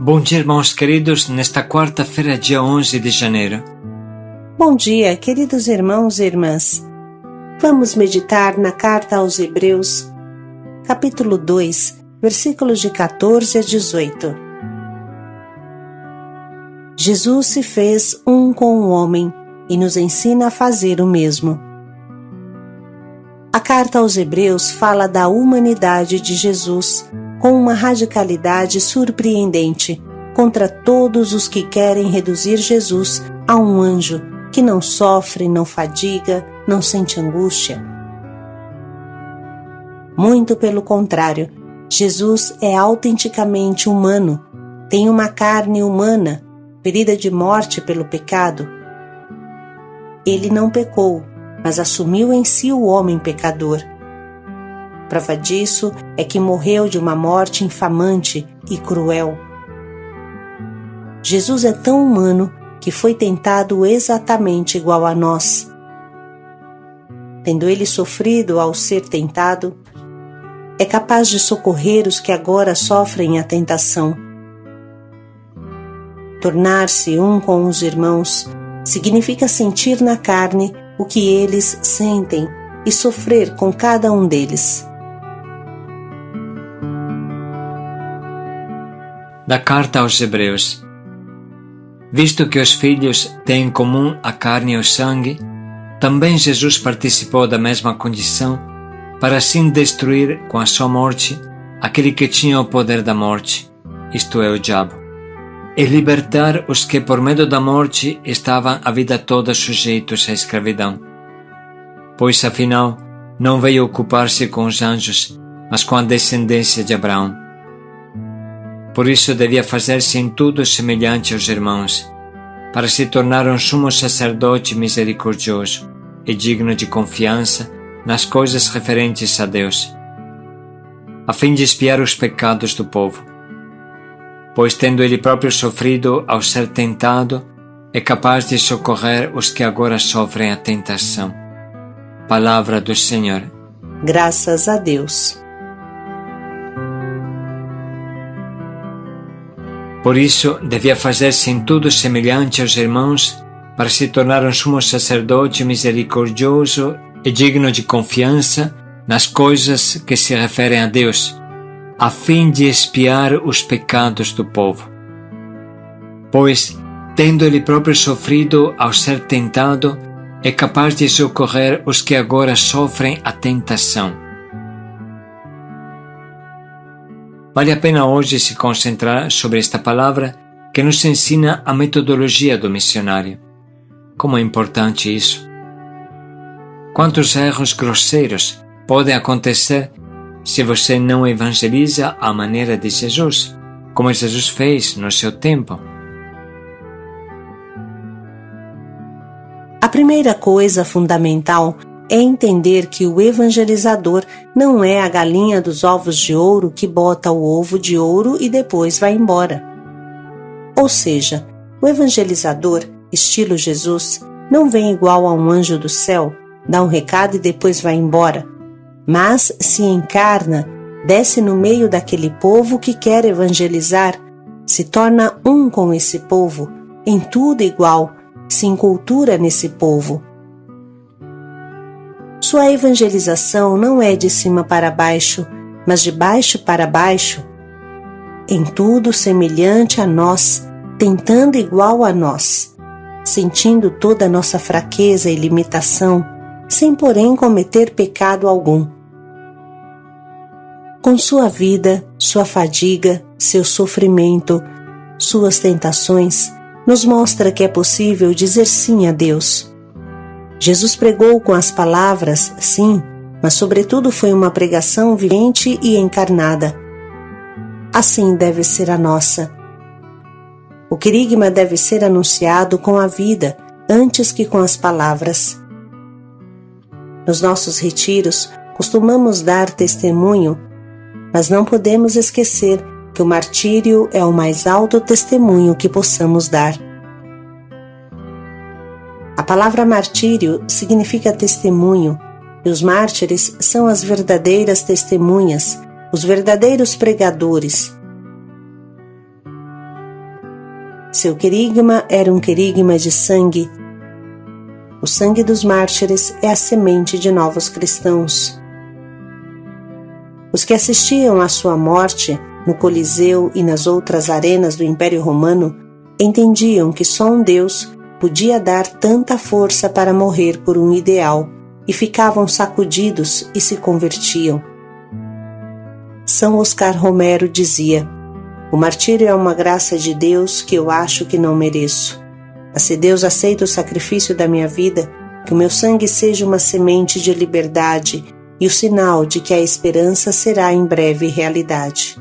Bom dia, irmãos queridos, nesta quarta-feira, dia 11 de janeiro. Bom dia, queridos irmãos e irmãs. Vamos meditar na carta aos Hebreus, capítulo 2, versículos de 14 a 18. Jesus se fez um com o homem e nos ensina a fazer o mesmo. A carta aos Hebreus fala da humanidade de Jesus com uma radicalidade surpreendente contra todos os que querem reduzir Jesus a um anjo que não sofre, não fadiga, não sente angústia. Muito pelo contrário, Jesus é autenticamente humano, tem uma carne humana, ferida de morte pelo pecado. Ele não pecou, mas assumiu em si o homem pecador. Prova disso é que morreu de uma morte infamante e cruel. Jesus é tão humano que foi tentado exatamente igual a nós. Tendo ele sofrido ao ser tentado, é capaz de socorrer os que agora sofrem a tentação. Tornar-se um com os irmãos significa sentir na carne o que eles sentem e sofrer com cada um deles. Da carta aos Hebreus. Visto que os filhos têm em comum a carne e o sangue, também Jesus participou da mesma condição, para assim destruir com a sua morte aquele que tinha o poder da morte, isto é, o diabo, e libertar os que por medo da morte estavam a vida toda sujeitos à escravidão. Pois afinal não veio ocupar-se com os anjos, mas com a descendência de Abraão. Por isso devia fazer-se em tudo semelhante aos irmãos, para se tornar um sumo sacerdote misericordioso e digno de confiança nas coisas referentes a Deus, a fim de expiar os pecados do povo. Pois tendo ele próprio sofrido ao ser tentado, é capaz de socorrer os que agora sofrem a tentação. Palavra do Senhor. Graças a Deus. Por isso, devia fazer-se em tudo semelhante aos irmãos, para se tornar um sumo sacerdote misericordioso e digno de confiança nas coisas que se referem a Deus, a fim de expiar os pecados do povo. Pois, tendo ele próprio sofrido ao ser tentado, é capaz de socorrer os que agora sofrem a tentação. Vale a pena hoje se concentrar sobre esta palavra que nos ensina a metodologia do missionário. Como é importante isso! Quantos erros grosseiros podem acontecer se você não evangeliza à maneira de Jesus, como Jesus fez no seu tempo? A primeira coisa fundamental é entender que o evangelizador não é a galinha dos ovos de ouro que bota o ovo de ouro e depois vai embora. Ou seja, o evangelizador, estilo Jesus, não vem igual a um anjo do céu, dá um recado e depois vai embora, mas se encarna, desce no meio daquele povo que quer evangelizar, se torna um com esse povo, em tudo igual, se encultura nesse povo. Sua evangelização não é de cima para baixo, mas de baixo para baixo. Em tudo semelhante a nós, tentando igual a nós, sentindo toda a nossa fraqueza e limitação, sem porém cometer pecado algum. Com sua vida, sua fadiga, seu sofrimento, suas tentações, nos mostra que é possível dizer sim a Deus. Jesus pregou com as palavras, sim, mas sobretudo foi uma pregação vivente e encarnada. Assim deve ser a nossa. O querigma deve ser anunciado com a vida, antes que com as palavras. Nos nossos retiros, costumamos dar testemunho, mas não podemos esquecer que o martírio é o mais alto testemunho que possamos dar. A palavra martírio significa testemunho, e os mártires são as verdadeiras testemunhas, os verdadeiros pregadores. Seu querigma era um querigma de sangue. O sangue dos mártires é a semente de novos cristãos. Os que assistiam à sua morte, no Coliseu e nas outras arenas do Império Romano, entendiam que só um Deus podia dar tanta força para morrer por um ideal, e ficavam sacudidos e se convertiam. São Oscar Romero dizia: o martírio é uma graça de Deus que eu acho que não mereço. Mas se Deus aceita o sacrifício da minha vida, que o meu sangue seja uma semente de liberdade e o sinal de que a esperança será em breve realidade.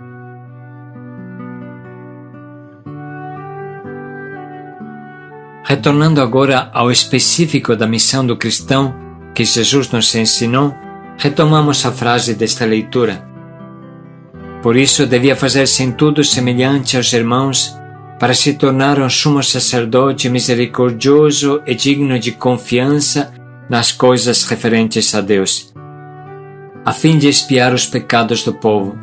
Retornando agora ao específico da missão do cristão que Jesus nos ensinou, retomamos a frase desta leitura. Por isso devia fazer-se em tudo semelhante aos irmãos, para se tornar um sumo sacerdote misericordioso e digno de confiança nas coisas referentes a Deus, a fim de expiar os pecados do povo.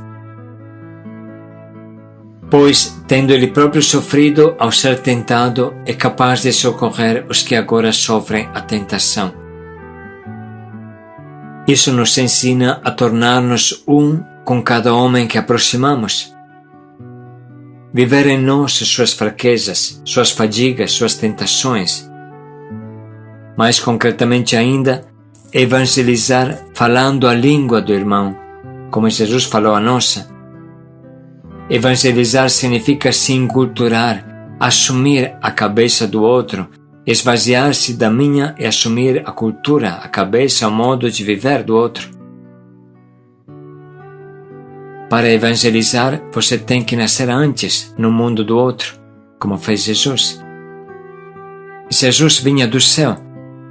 Pois, tendo ele próprio sofrido ao ser tentado, é capaz de socorrer os que agora sofrem a tentação. Isso nos ensina a tornar-nos um com cada homem que aproximamos. Viver em nós suas fraquezas, suas fadigas, suas tentações. Mais concretamente ainda, evangelizar falando a língua do irmão, como Jesus falou a nossa. Evangelizar significa se enculturar, assumir a cabeça do outro, esvaziar-se da minha e assumir a cultura, a cabeça, o modo de viver do outro. Para evangelizar, você tem que nascer antes no mundo do outro, como fez Jesus. Jesus vinha do céu,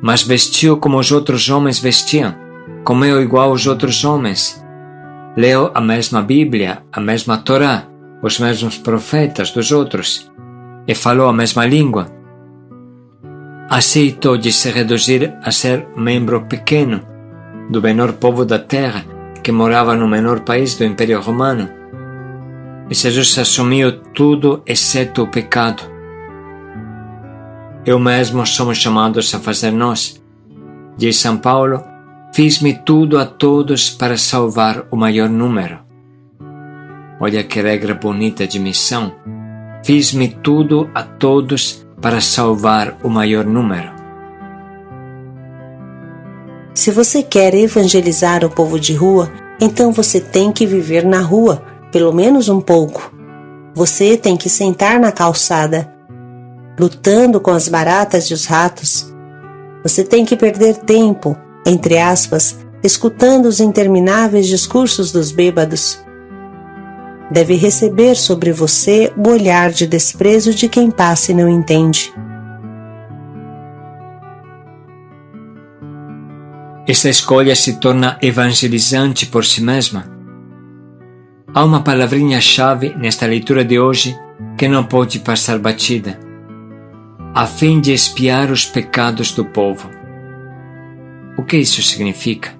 mas vestiu como os outros homens vestiam, comeu igual aos outros homens, leu a mesma Bíblia, a mesma Torá, os mesmos profetas dos outros, e falou a mesma língua. Aceitou de se reduzir a ser membro pequeno do menor povo da terra, que morava no menor país do Império Romano. E Jesus assumiu tudo exceto o pecado. E o mesmo somos chamados a fazer nós. Diz São Paulo: fiz-me tudo a todos para salvar o maior número. Olha que regra bonita de missão. Fiz-me tudo a todos para salvar o maior número. Se você quer evangelizar o povo de rua, então você tem que viver na rua, pelo menos um pouco. Você tem que sentar na calçada, lutando com as baratas e os ratos. Você tem que perder tempo, entre aspas, escutando os intermináveis discursos dos bêbados. Deve receber sobre você o olhar de desprezo de quem passa e não entende. Essa escolha se torna evangelizante por si mesma. Há uma palavrinha-chave nesta leitura de hoje que não pode passar batida: a fim de expiar os pecados do povo. O que isso significa?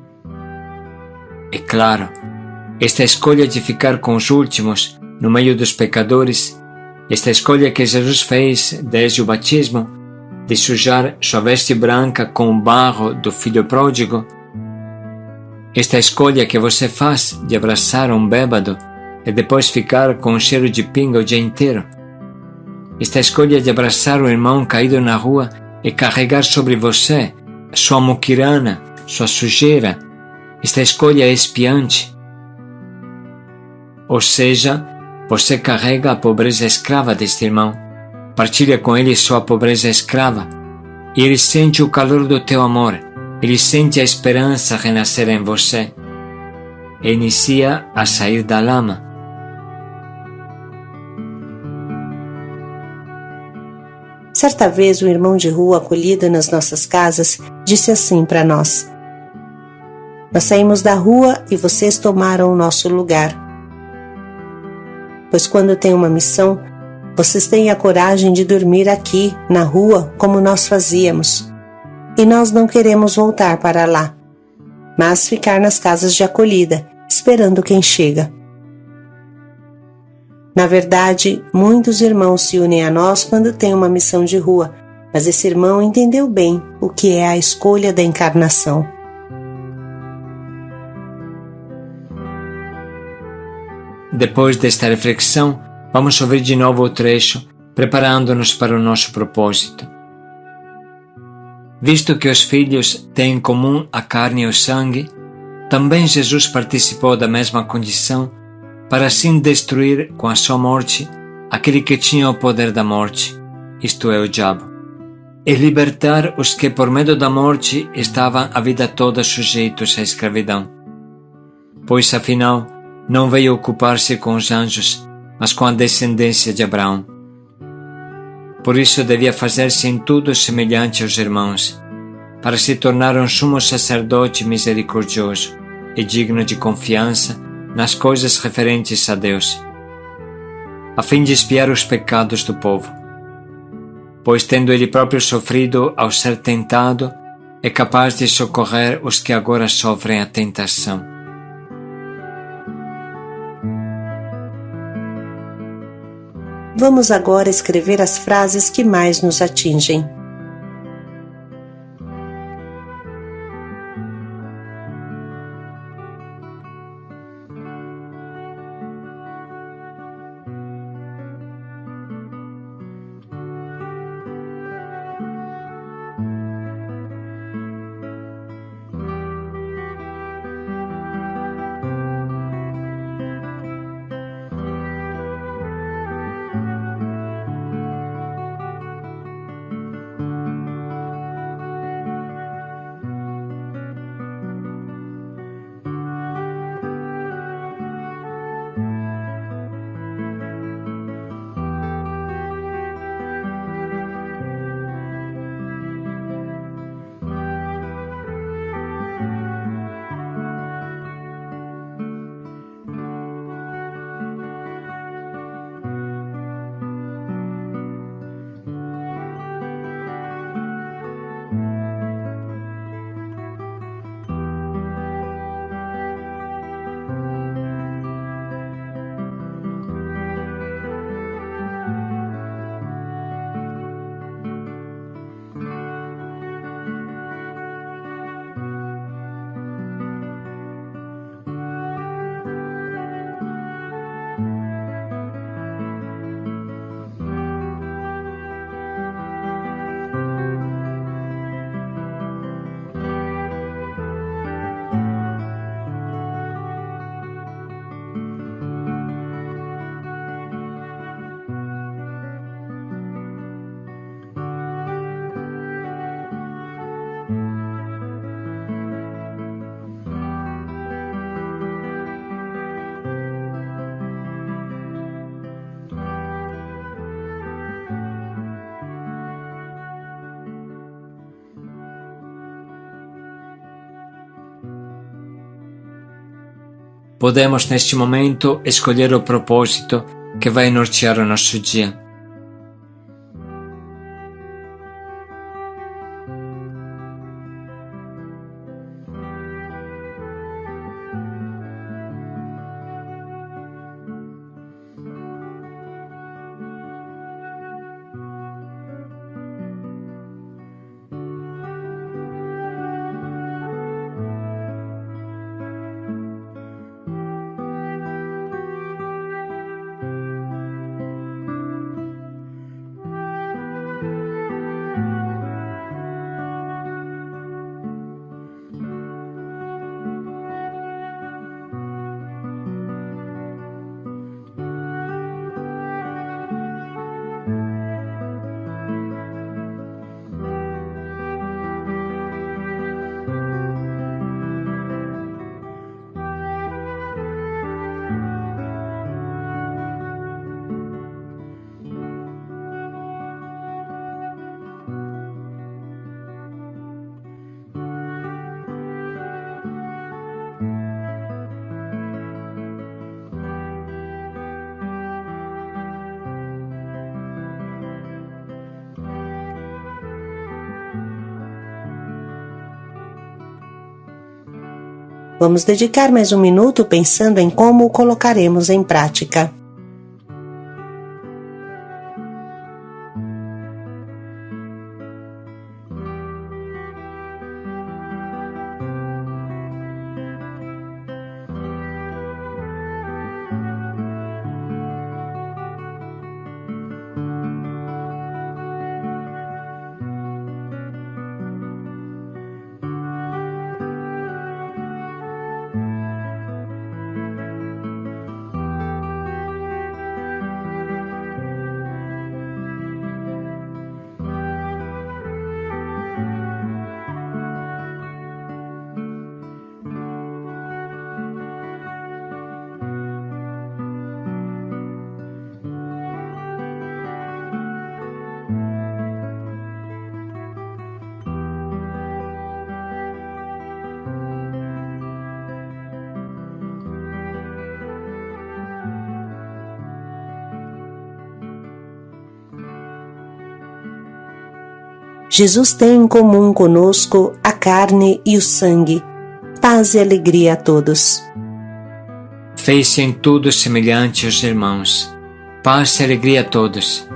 É claro, esta escolha de ficar com os últimos, no meio dos pecadores, esta escolha que Jesus fez desde o batismo, de sujar sua veste branca com o barro do filho pródigo, esta escolha que você faz de abraçar um bêbado e depois ficar com um cheiro de pinga o dia inteiro, esta escolha de abraçar o irmão caído na rua e carregar sobre você sua muquirana, sua sujeira, esta escolha é expiante. Ou seja, você carrega a pobreza escrava deste irmão, partilha com ele sua pobreza escrava, e ele sente o calor do teu amor, ele sente a esperança renascer em você, e inicia a sair da lama. Certa vez um irmão de rua acolhido nas nossas casas disse assim para nós: nós saímos da rua e vocês tomaram o nosso lugar. Pois quando tem uma missão, vocês têm a coragem de dormir aqui, na rua, como nós fazíamos. E nós não queremos voltar para lá, mas ficar nas casas de acolhida, esperando quem chega. Na verdade, muitos irmãos se unem a nós quando têm uma missão de rua, mas esse irmão entendeu bem o que é a escolha da encarnação. Depois desta reflexão, vamos ouvir de novo o trecho, preparando-nos para o nosso propósito. Visto que os filhos têm em comum a carne e o sangue, também Jesus participou da mesma condição, para assim destruir com a sua morte aquele que tinha o poder da morte, isto é, o diabo, e libertar os que por medo da morte estavam a vida toda sujeitos à escravidão. Pois afinal, não veio ocupar-se com os anjos, mas com a descendência de Abraão. Por isso devia fazer-se em tudo semelhante aos irmãos, para se tornar um sumo sacerdote misericordioso e digno de confiança nas coisas referentes a Deus, a fim de expiar os pecados do povo. Pois tendo ele próprio sofrido ao ser tentado, é capaz de socorrer os que agora sofrem a tentação. Vamos agora escrever as frases que mais nos atingem. Podemos neste momento escolher o propósito que vai nortear o nosso dia. Vamos dedicar mais um minuto pensando em como o colocaremos em prática. Jesus tem em comum conosco a carne e o sangue. Paz e alegria a todos. Fez-se em tudo semelhante aos irmãos. Paz e alegria a todos.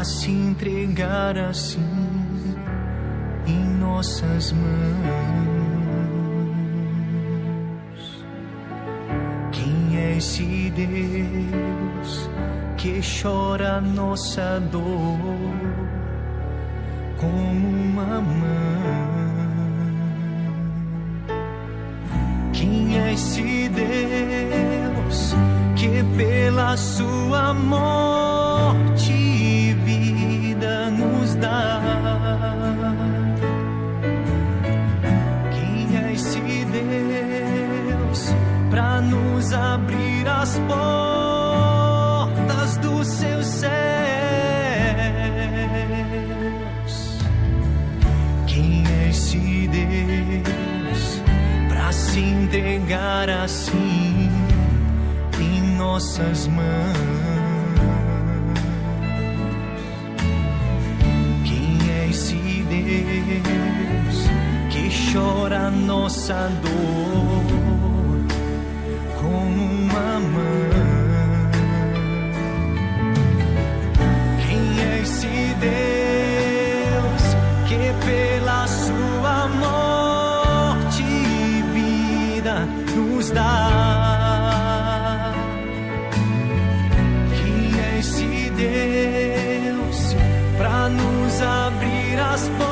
Se entregar assim em nossas mãos. Quem é esse Deus que chora nossa dor como uma mãe? Quem é esse Deus que pela sua morte vida nos dá? Quem é esse Deus pra nos abrir as portas dos seus céus? Quem é esse Deus pra se entregar assim em nossas mãos? Deus que chora nossa dor como uma mãe. Quem é esse Deus que pela sua morte vida nos dá? Quem é esse Deus pra nos abrir as portas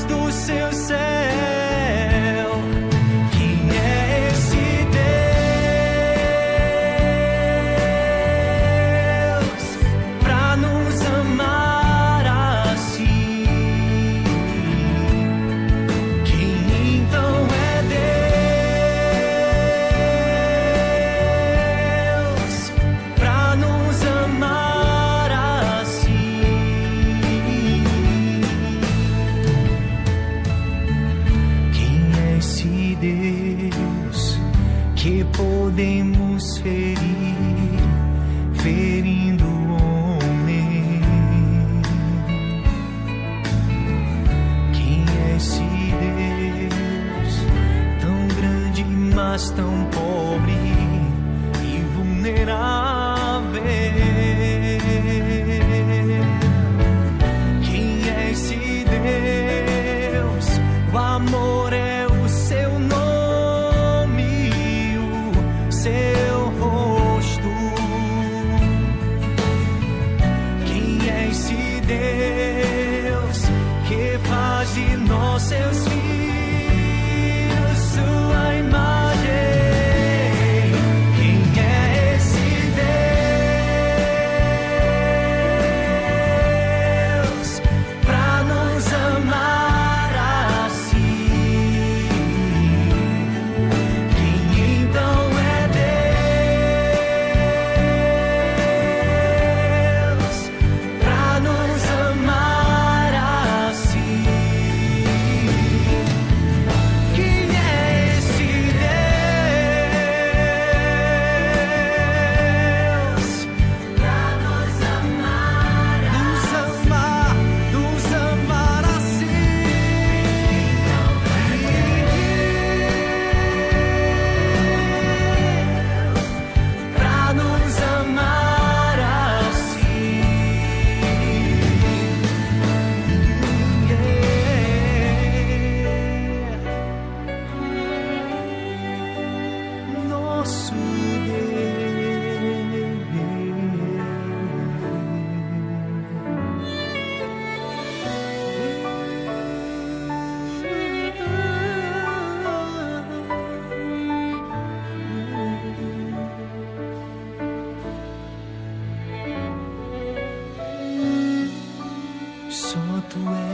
do seu céu? Quem é esse Deus pra nos amar assim? Quem então é Deus pra nos amar assim? Deus que podemos ferir, ferindo o homem? Quem é esse Deus tão grande, mas tão pobre e vulnerável? Quem é esse Deus? O amor é o seu nome, o seu rosto. Quem é esse Deus que faz de nós seus filhos sua imagem?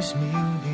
10.000